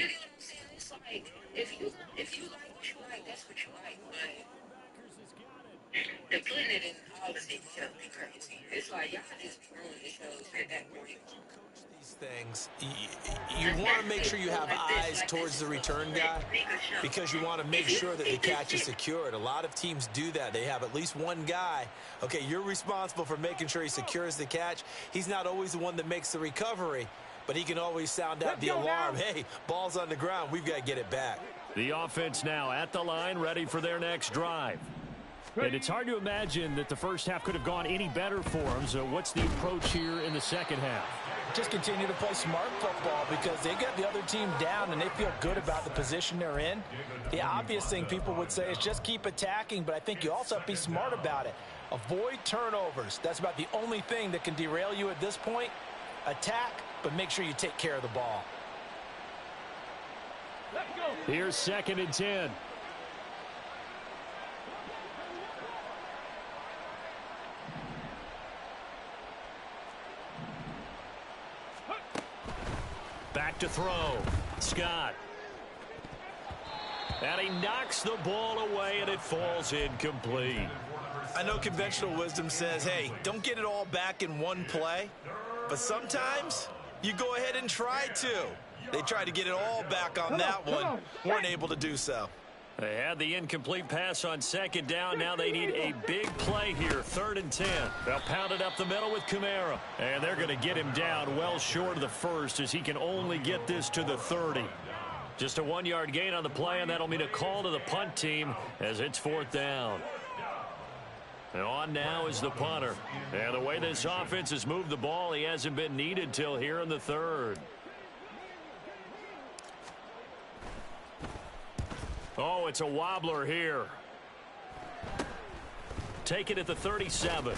You get what I'm saying? It's like if you like what you like, that's what you like. But they're putting it in all the detail be crazy. It's like y'all just be ruining the shows at that point. These things, you want to make sure you have eyes towards the return guy because you want to make sure that the catch is secured. A lot of teams do that. They have at least one guy. Okay, you're responsible for making sure he secures the catch. He's not always the one that makes the recovery, but he can always sound out the alarm. Hey, ball's on the ground. We've got to get it back. The offense now at the line, ready for their next drive. And it's hard to imagine that the first half could have gone any better for them. So what's the approach here in the second half? Just continue to play smart football because they get the other team down and they feel good about the position they're in. The obvious thing people would say is just keep attacking, but I think you also have to be smart about it. Avoid turnovers. That's about the only thing that can derail you at this point. Attack, but make sure you take care of the ball. Here's 2nd and 10. Back to throw. Scott. And he knocks the ball away, and it falls incomplete. I know conventional wisdom says, hey, don't get it all back in one play. But sometimes you go ahead and try to. They tried to get it all back on that one. Weren't able to do so. They had the incomplete pass on 2nd down. Now they need a big play here. 3rd and 10. They'll pound it up the middle with Kamara. And they're going to get him down well short of the first as he can only get this to the 30. Just a 1-yard gain on the play, and that'll mean a call to the punt team as it's 4th down. And on now is the punter. And the way this offense has moved the ball, he hasn't been needed till here in the 3rd. Oh, it's a wobbler here. Take it at the 37.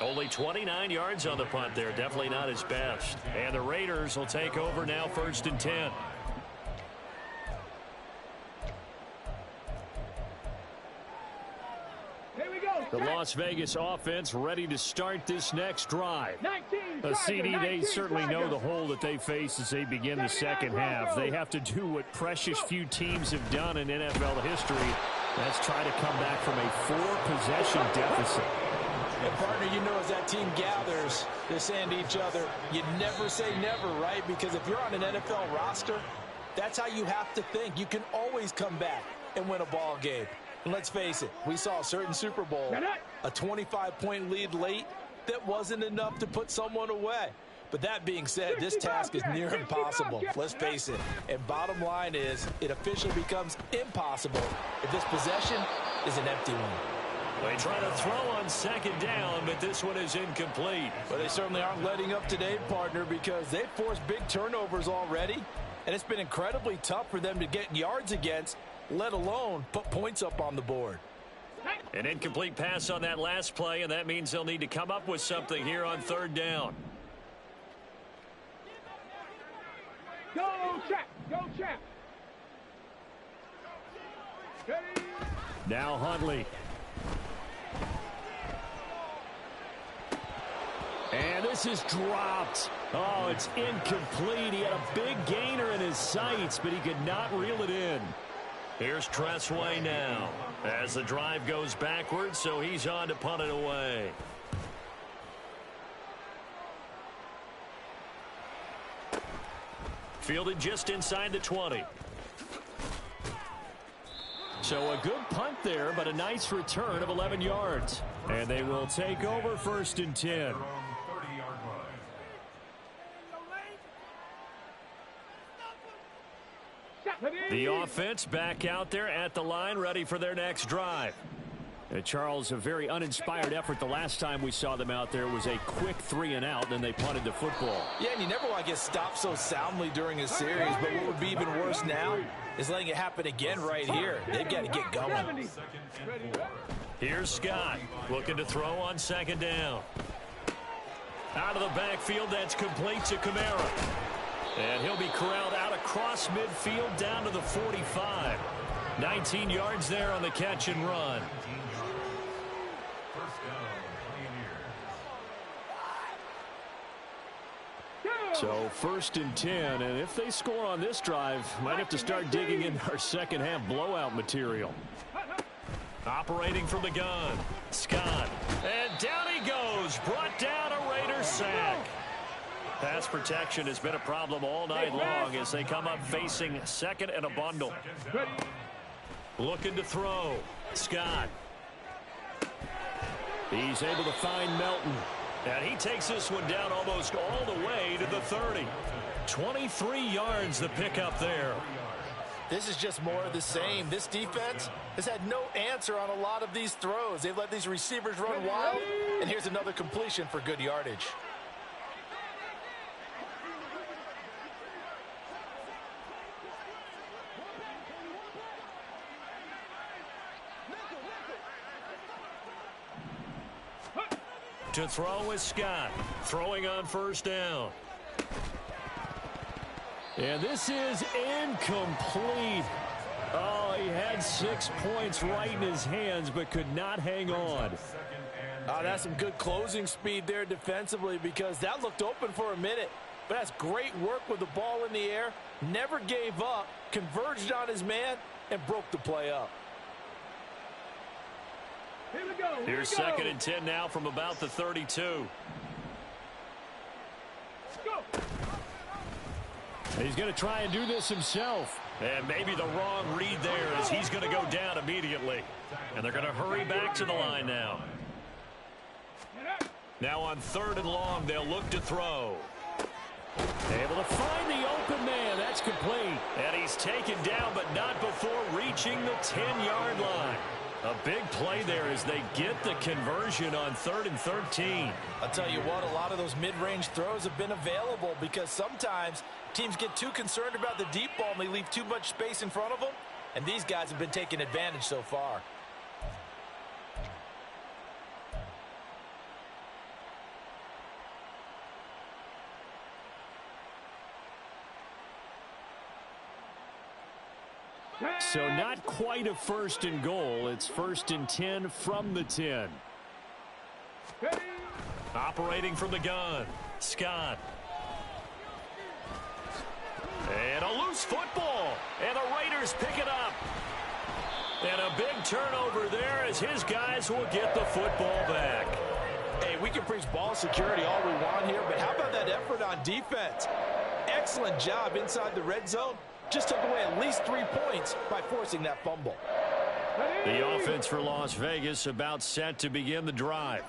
Only 29 yards on the punt there. Definitely not his best. And the Raiders will take over now, 1st and 10. The Las Vegas offense ready to start this next drive. A CD, they certainly know the hole that they face as they begin the second half. They have to do what precious few teams have done in NFL history. That's try to come back from a 4-possession deficit. And partner, you know, as that team gathers, they're saying to each other, you never say never, right? Because if you're on an NFL roster, that's how you have to think. You can always come back and win a ball game. And let's face it, we saw a certain Super Bowl, a 25-point lead late that wasn't enough to put someone away. But that being said, this task is near impossible. Let's face it. And bottom line is, it officially becomes impossible if this possession is an empty one. They try to throw on 2nd down, but this one is incomplete. But they certainly aren't letting up today, partner, because they've forced big turnovers already. And it's been incredibly tough for them to get yards against, let alone put points up on the board. An incomplete pass on that last play, and that means they'll need to come up with something here on 3rd down. Go, Chap! Go, Chap! Now Huntley. And this is dropped. Oh, it's incomplete. He had a big gainer in his sights, but he could not reel it in. Here's Tressway now as the drive goes backwards, so he's on to punt it away. Fielded just inside the 20. So a good punt there, but a nice return of 11 yards. And they will take over 1st and 10. The offense back out there at the line, ready for their next drive. Charles, a very uninspired effort the last time we saw them out there was a quick 3-and-out, then they punted the football. Yeah, and you never want to get stopped so soundly during a series, but what would be even worse now is letting it happen again right here. They've got to get going. Here's Scott looking to throw on 2nd down. Out of the backfield, that's complete to Kamara. And he'll be corralled out across midfield down to the 45. 19 yards there on the catch and run. So 1st and 10, and if they score on this drive, might have to start digging in our second half blowout material. Operating from the gun, Scott. And down he goes, brought down a Raiders sack. Pass protection has been a problem all night long as they come up facing second and a bundle. Looking to throw, Scott. He's able to find Melton. And he takes this one down almost all the way to the 30. 23 yards the pickup there. This is just more of the same. This defense has had no answer on a lot of these throws. They've let these receivers run wild. And here's another completion for good yardage. To throw is Scott. Throwing on 1st down. And this is incomplete. Oh, he had 6 points right in his hands, but could not hang on. That's some good closing speed there defensively because that looked open for a minute. But that's great work with the ball in the air. Never gave up, converged on his man, and broke the play up. Here we go. Here's 2nd and 10 now from about the 32. Go. He's going to try and do this himself. And maybe the wrong read there as he's going to go down immediately. And they're going to hurry back to the line now. Now on 3rd and long, they'll look to throw. Able to find the open man. That's complete. And he's taken down, but not before reaching the 10-yard line. A big play there as they get the conversion on 3rd and 13. I'll tell you what, a lot of those mid-range throws have been available because sometimes teams get too concerned about the deep ball and they leave too much space in front of them. And these guys have been taking advantage so far. So not quite a 1st and goal. It's 1st and 10 from the 10. Operating from the gun, Scott. And a loose football. And the Raiders pick it up. And a big turnover there as his guys will get the football back. Hey, we can preach ball security all we want here, but how about that effort on defense? Excellent job inside the red zone. Just took away at least 3 points by forcing that fumble. The offense for Las Vegas about set to begin the drive.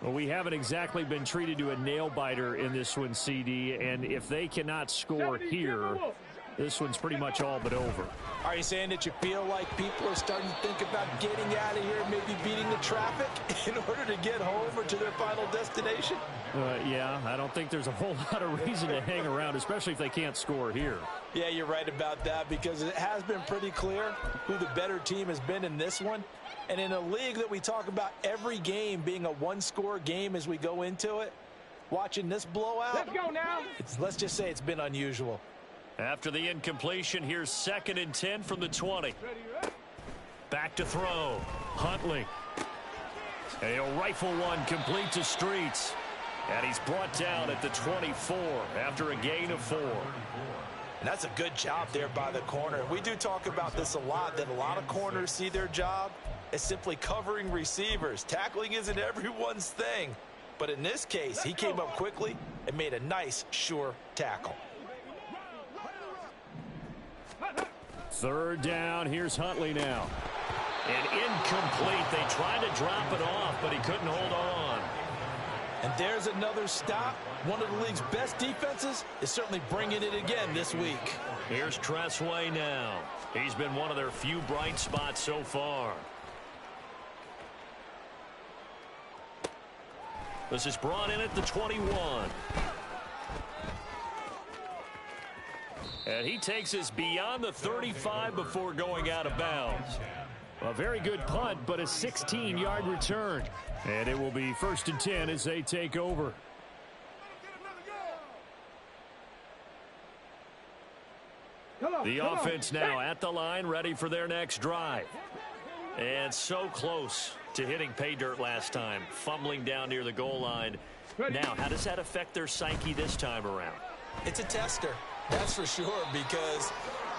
Well, we haven't exactly been treated to a nail-biter in this one, CD, and if they cannot score here, this one's pretty much all but over. Are you saying that you feel like people are starting to think about getting out of here, maybe beating the traffic in order to get home or to their final destination? Yeah, I don't think there's a whole lot of reason to hang around, especially if they can't score here. Yeah, you're right about that because it has been pretty clear who the better team has been in this one. And in a league that we talk about every game being a one-score game as we go into it, watching this blowout, Let's go now. Let's just say it's been unusual. After the incompletion, here's 2nd and 10 from the 20. Back to throw. Huntley. And he'll rifle one complete to Streets. And he's brought down at the 24 after a gain of 4. And that's a good job there by the corner. We do talk about this a lot, that a lot of corners see their job as simply covering receivers. Tackling isn't everyone's thing. But in this case, he came up quickly and made a nice, sure tackle. 3rd down. Here's Huntley now. And incomplete. They tried to drop it off, but he couldn't hold on. And there's another stop. One of the league's best defenses is certainly bringing it again this week. Here's Tressway now. He's been one of their few bright spots so far. This is brought in at the 21. And he takes us beyond the 35 before going out of bounds. A very good punt, but a 16-yard return. And it will be 1st and 10 as they take over. The offense now at the line, ready for their next drive. And so close to hitting pay dirt last time, fumbling down near the goal line. Now, how does that affect their psyche this time around? It's a tester, that's for sure, because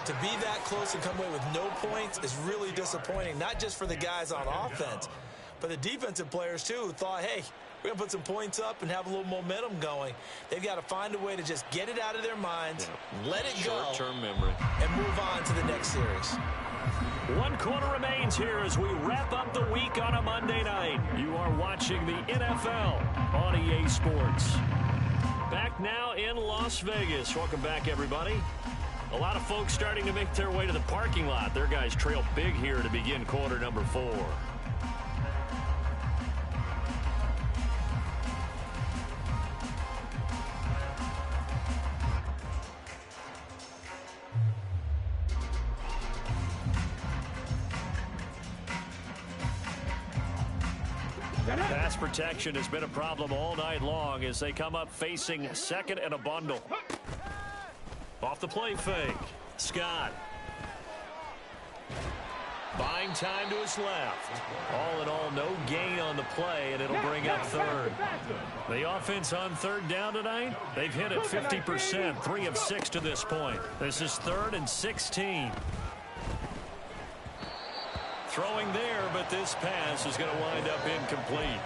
to be that close and come away with no points is really disappointing, not just for the guys on offense, but the defensive players, too, who thought, hey, we're going to put some points up and have a little momentum going. They've got to find a way to just get it out of their minds, let it go, short-term memory, and move on to the next series. 1 quarter remains here as we wrap up the week on a Monday night. You are watching the NFL on EA Sports. Back now in Las Vegas. Welcome back, everybody. A lot of folks starting to make their way to the parking lot. Their guys trail big here to begin quarter number 4. Pass protection has been a problem all night long as they come up facing second and a bundle. Off the play fake. Scott. Buying time to his left. All in all, no gain on the play, and it'll bring up third. The offense on third down tonight, they've hit it 50%, 3 of 6 to this point. This is 3rd and 16. Throwing there, but this pass is going to wind up incomplete.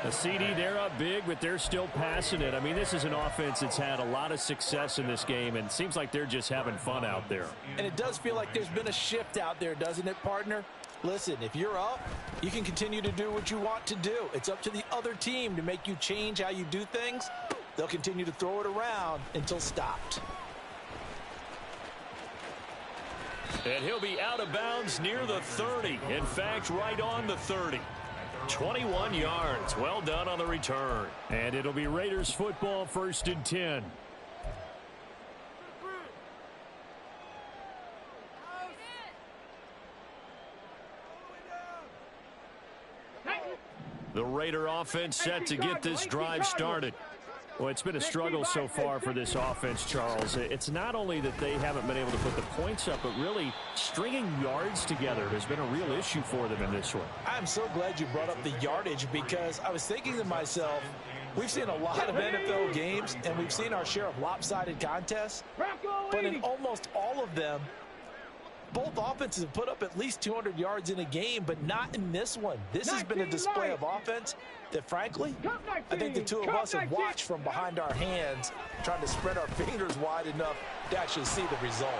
The CD, they're up big, but they're still passing it. I mean, this is an offense that's had a lot of success in this game, and it seems like they're just having fun out there. And it does feel like there's been a shift out there, doesn't it, partner? Listen, if you're up, you can continue to do what you want to do. It's up to the other team to make you change how you do things. They'll continue to throw it around until stopped. And he'll be out of bounds near the 30. In fact, right on the 30. 21 yards. Well done on the return. And it'll be Raiders football, 1st and 10. The Raider offense set to get this drive started. Well, it's been a struggle so far for this offense, Charles. It's not only that they haven't been able to put the points up, but really stringing yards together has been a real issue for them in this one. I'm so glad you brought up the yardage because I was thinking to myself, we've seen a lot of NFL games and we've seen our share of lopsided contests, but in almost all of them, both offenses have put up at least 200 yards in a game, but not in this one. This has been a display of offense that, frankly, I think the two of us have watched from behind our hands, trying to spread our fingers wide enough to actually see the result.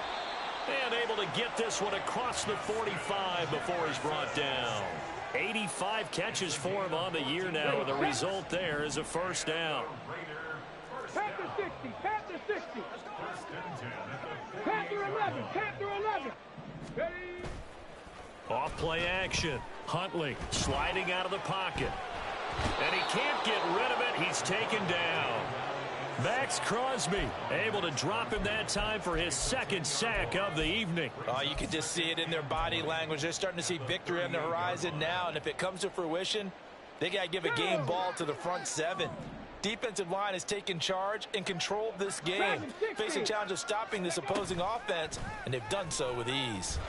And able to get this one across the 45 before he's brought down. 85 catches for him on the year now, and the result there is a 1st down. Panther 60, Panther 60. Panther 11, Panther 11. Ready? Off play action. Huntley sliding out of the pocket. And he can't get rid of it. He's taken down. Max Crosby able to drop him that time for his 2nd sack of the evening. You can just see it in their body language. They're starting to see victory on the horizon now, and if it comes to fruition, they got to give a game ball to the front 7. Defensive line has taken charge and controlled this game, facing challenge of stopping this opposing offense, and they've done so with ease.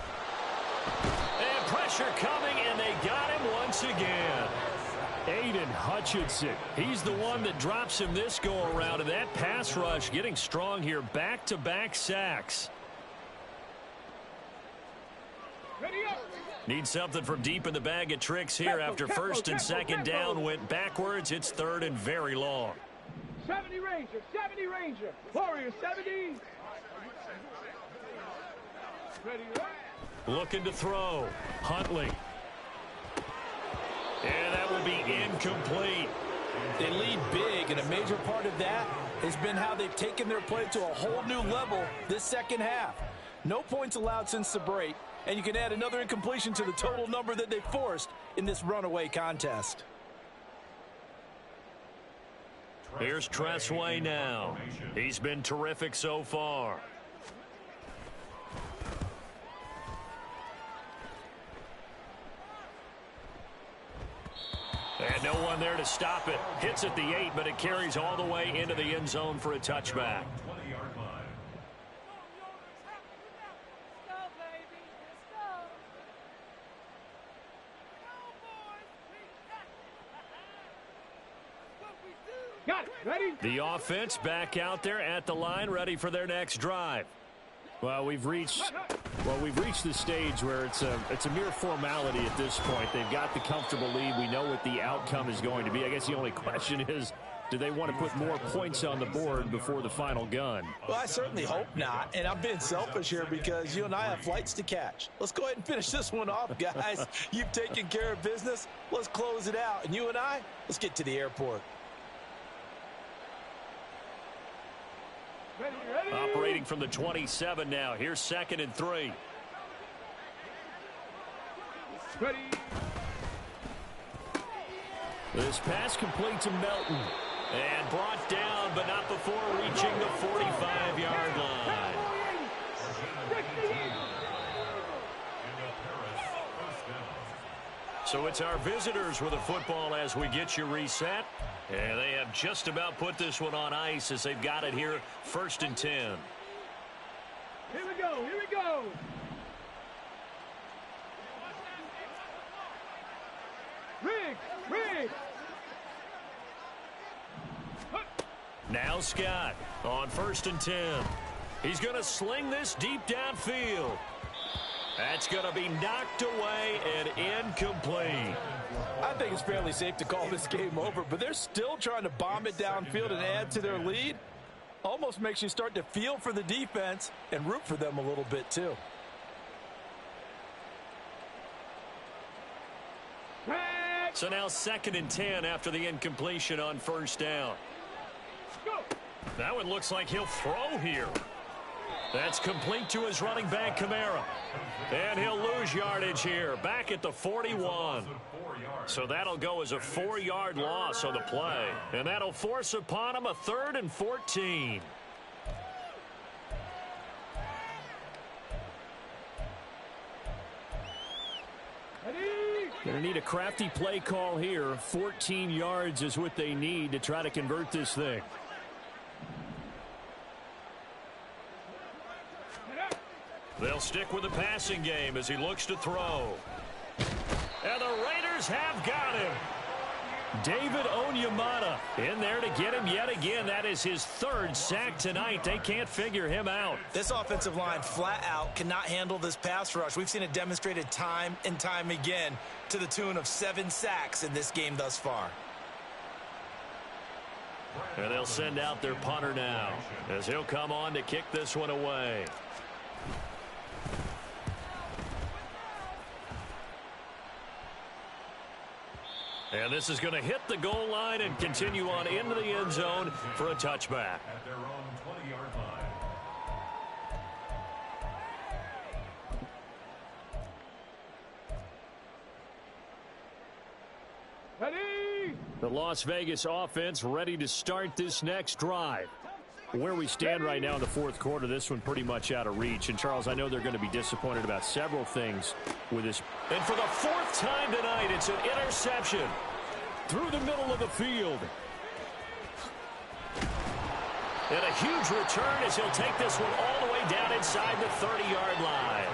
And pressure coming, and they got him once again. Aiden Hutchinson, he's the one that drops him this go-around, and that pass rush getting strong here, back-to-back sacks. Ready up. Need something from deep in the bag of tricks here after 1st and 2nd down went backwards. It's 3rd and very long. 70 Ranger, 70 Ranger. Warrior 70. Ready up. Looking to throw. Huntley. And that will be incomplete. They lead big, and a major part of that has been how they've taken their play to a whole new level this 2nd half. No points allowed since the break, and you can add another incompletion to the total number that they forced in this runaway contest. Here's Tressway now. He's been terrific so far. And no one there to stop it. Hits at the 8, but it carries all the way into the end zone for a touchback. Got it. Ready? The offense back out there at the line, ready for their next drive. Well, we've reached the stage where it's a mere formality at this point. They've got the comfortable lead. We know what the outcome is going to be. I guess the only question is, do they want to put more points on the board before the final gun? Well, I certainly hope not, and I'm being selfish here because you and I have flights to catch. Let's go ahead and finish this one off, guys. You've taken care of business. Let's close it out, and you and I, let's get to the airport. Ready, ready. Operating from the 27 now. Here's 2nd and 3. Ready. This pass complete to Melton. And brought down, but not before reaching the 45-yard line. So it's our visitors with a football as we get you reset. And they have just about put this one on ice as they've got it here, 1st and 10. Here we go, here we go. Rig. Now Scott on 1st and 10. He's going to sling this deep downfield. That's going to be knocked away and incomplete. I think it's fairly safe to call this game over, but they're still trying to bomb it downfield and add to their lead. Almost makes you start to feel for the defense and root for them a little bit too. So now 2nd and 10 after the incompletion on 1st down. That one looks like he'll throw here. That's complete to his running back, Kamara. And he'll lose yardage here, back at the 41. So that'll go as a 4-yard loss on the play. And that'll force upon him a 3rd and 14. Going to need a crafty play call here. 14 yards is what they need to try to convert this thing. They'll stick with the passing game as he looks to throw. And the Raiders have got him. David Onyemata in there to get him yet again. That is his 3rd sack tonight. They can't figure him out. This offensive line flat out cannot handle this pass rush. We've seen it demonstrated time and time again to the tune of 7 sacks in this game thus far. And they'll send out their punter now as he'll come on to kick this one away. And this is going to hit the goal line and continue on into the end zone for a touchback. At their own 20-yard line. Ready. The Las Vegas offense ready to start this next drive. Where we stand right now in the 4th quarter, this one pretty much out of reach. And, Charles, I know they're going to be disappointed about several things with this. And for the 4th time tonight, it's an interception. Through the middle of the field. And a huge return as he'll take this one all the way down inside the 30-yard line.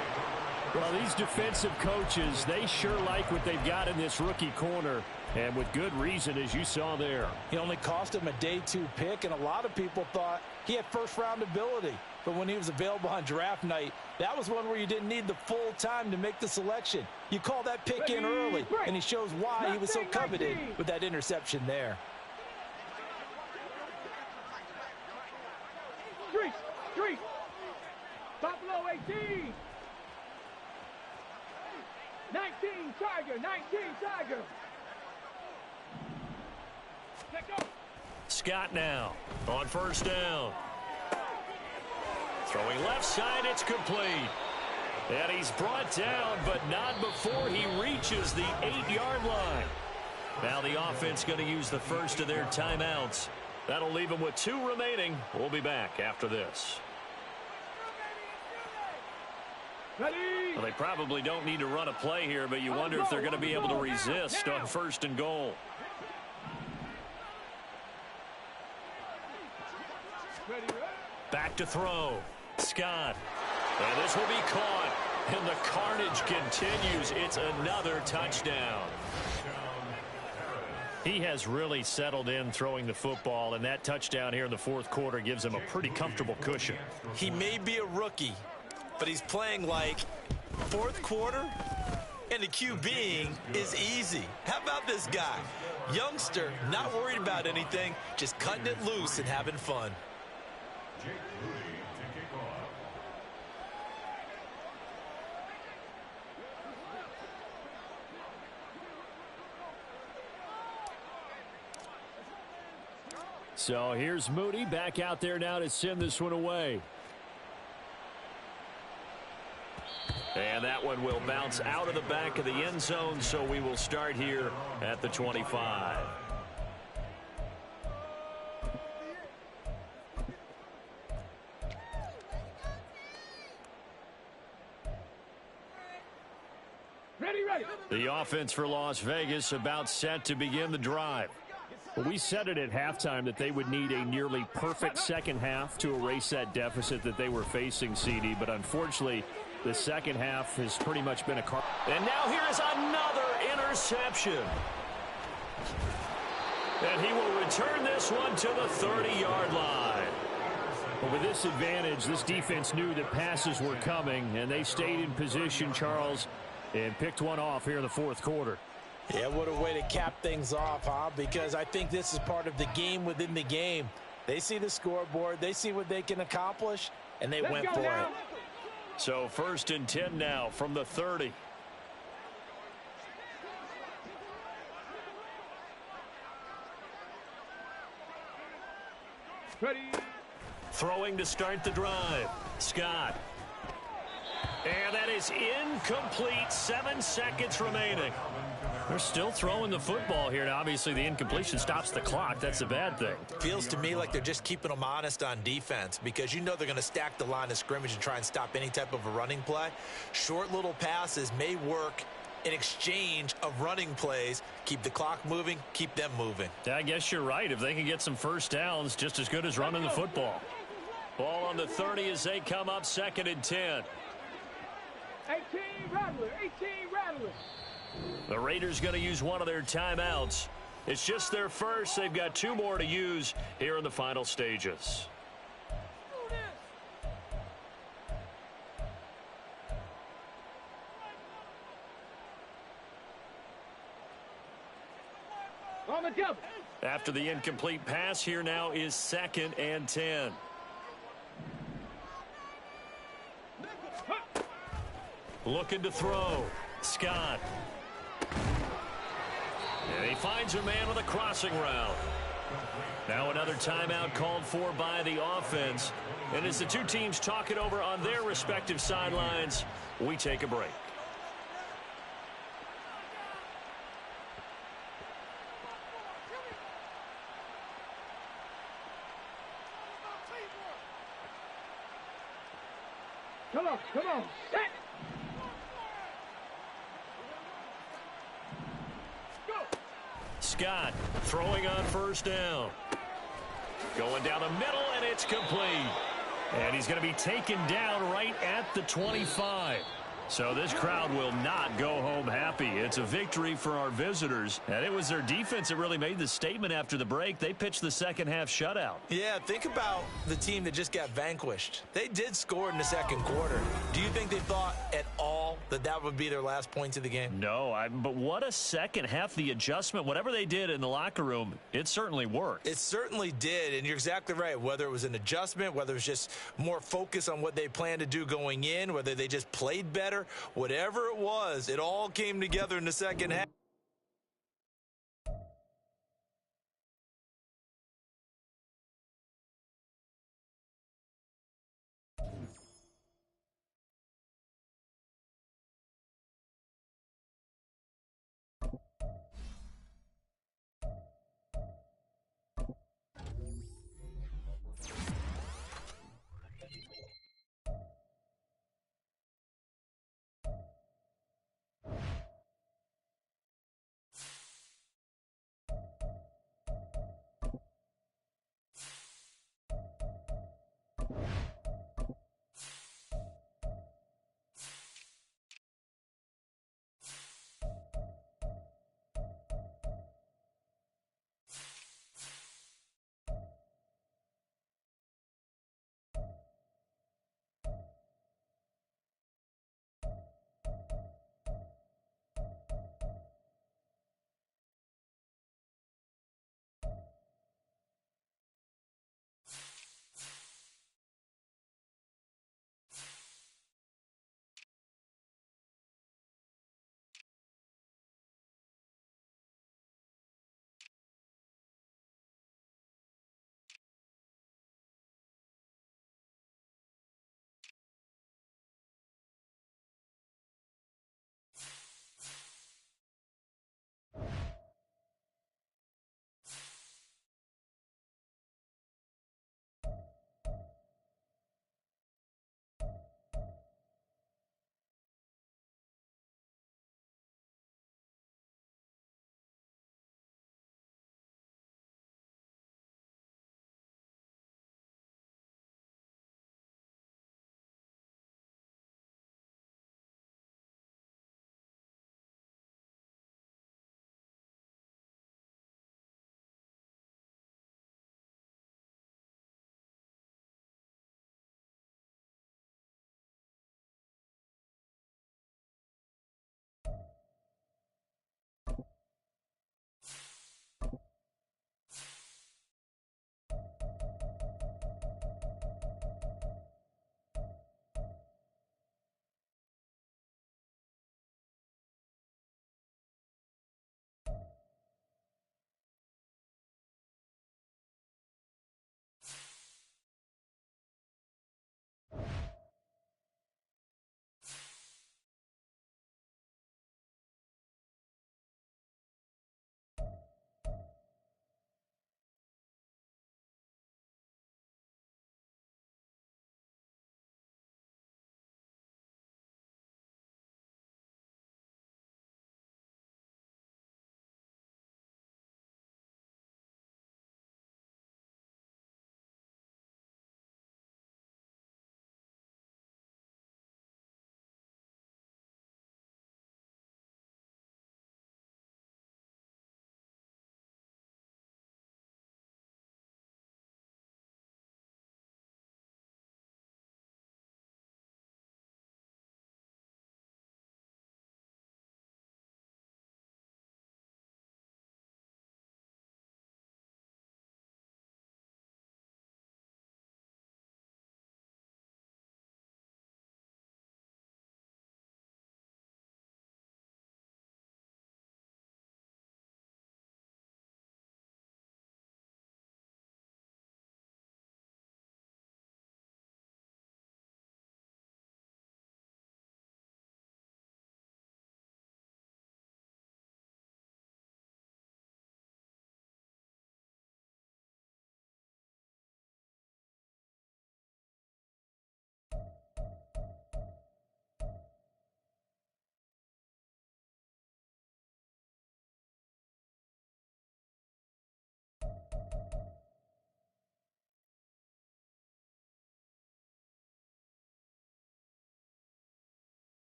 Well, these defensive coaches, they sure like what they've got in this rookie corner. And with good reason, as you saw there. He only cost him a day 2 pick, and a lot of people thought he had first-round ability. But when he was available on draft night, that was one where you didn't need the full time to make the selection. You call that pick in early, and he shows why he was so coveted with that interception there. Street. Buffalo 18. 19 Tiger. Scott now on 1st down. Throwing left side, it's complete. And he's brought down, but not before he reaches the 8-yard line. Now the offense going to use the first of their timeouts. That'll leave them with 2 remaining. We'll be back after this. Ready. Well, they probably don't need to run a play here, but you wonder if they're going to be able to resist on 1st and goal. Back to throw. Scott. And this will be caught. And the carnage continues. It's another touchdown. He has really settled in throwing the football, and that touchdown here in the fourth quarter gives him a pretty comfortable cushion. He may be a rookie, but he's playing like fourth quarter, and the QBing is easy. How about this guy? Youngster, not worried about anything, just cutting it loose and having fun. So here's Moody back out there now to send this one away. And that one will bounce out of the back of the end zone, so we will start here at the 25. Ready, ready. The offense for Las Vegas about set to begin the drive. Well, we said it at halftime that they would need a nearly perfect second half to erase that deficit that they were facing, CD, but unfortunately the second half has pretty much been a car. And now here is another interception. And he will return this one to the 30-yard line. But with this advantage, this defense knew that passes were coming, and they stayed in position, Charles, and picked one off here in the fourth quarter. Yeah, what a way to cap things off, huh? Because I think this is part of the game within the game. They see the scoreboard, they see what they can accomplish, and they went for it. So 1st and 10 now from the 30. Ready. Throwing to start the drive. Scott. And that is incomplete. 7 seconds remaining. They're still throwing the football here. Now, obviously, the incompletion stops the clock. That's a bad thing. Feels to me like they're just keeping them honest on defense because you know they're going to stack the line of scrimmage and try and stop any type of a running play. Short little passes may work in exchange of running plays. Keep the clock moving, keep them moving. I guess you're right. If they can get some first downs, just as good as running the football. Ball on the 30 as they come up 2nd and 10. 18 Rattler, 18 Rattler. The Raiders going to use one of their timeouts. It's just their first. They've got 2 more to use here in the final stages. On the double. After the incomplete pass, here now is 2nd and 10. Looking to throw. Scott. And he finds a man with a crossing route. Now another timeout called for by the offense. And as the two teams talk it over on their respective sidelines, we take a break. Come on, set. Go. Scott throwing on 1st down. Going down the middle, and it's complete. And he's going to be taken down right at the 25. So this crowd will not go home happy. It's a victory for our visitors. And it was their defense that really made the statement after the break. They pitched the second half shutout. Yeah, think about the team that just got vanquished. They did score in the second quarter. Do you think they thought at all that that would be their last points of the game? No, but what a second half. The adjustment, whatever they did in the locker room, it certainly worked. It certainly did, and you're exactly right. Whether it was an adjustment, whether it was just more focus on what they planned to do going in, whether they just played better, whatever it was, it all came together in the second half.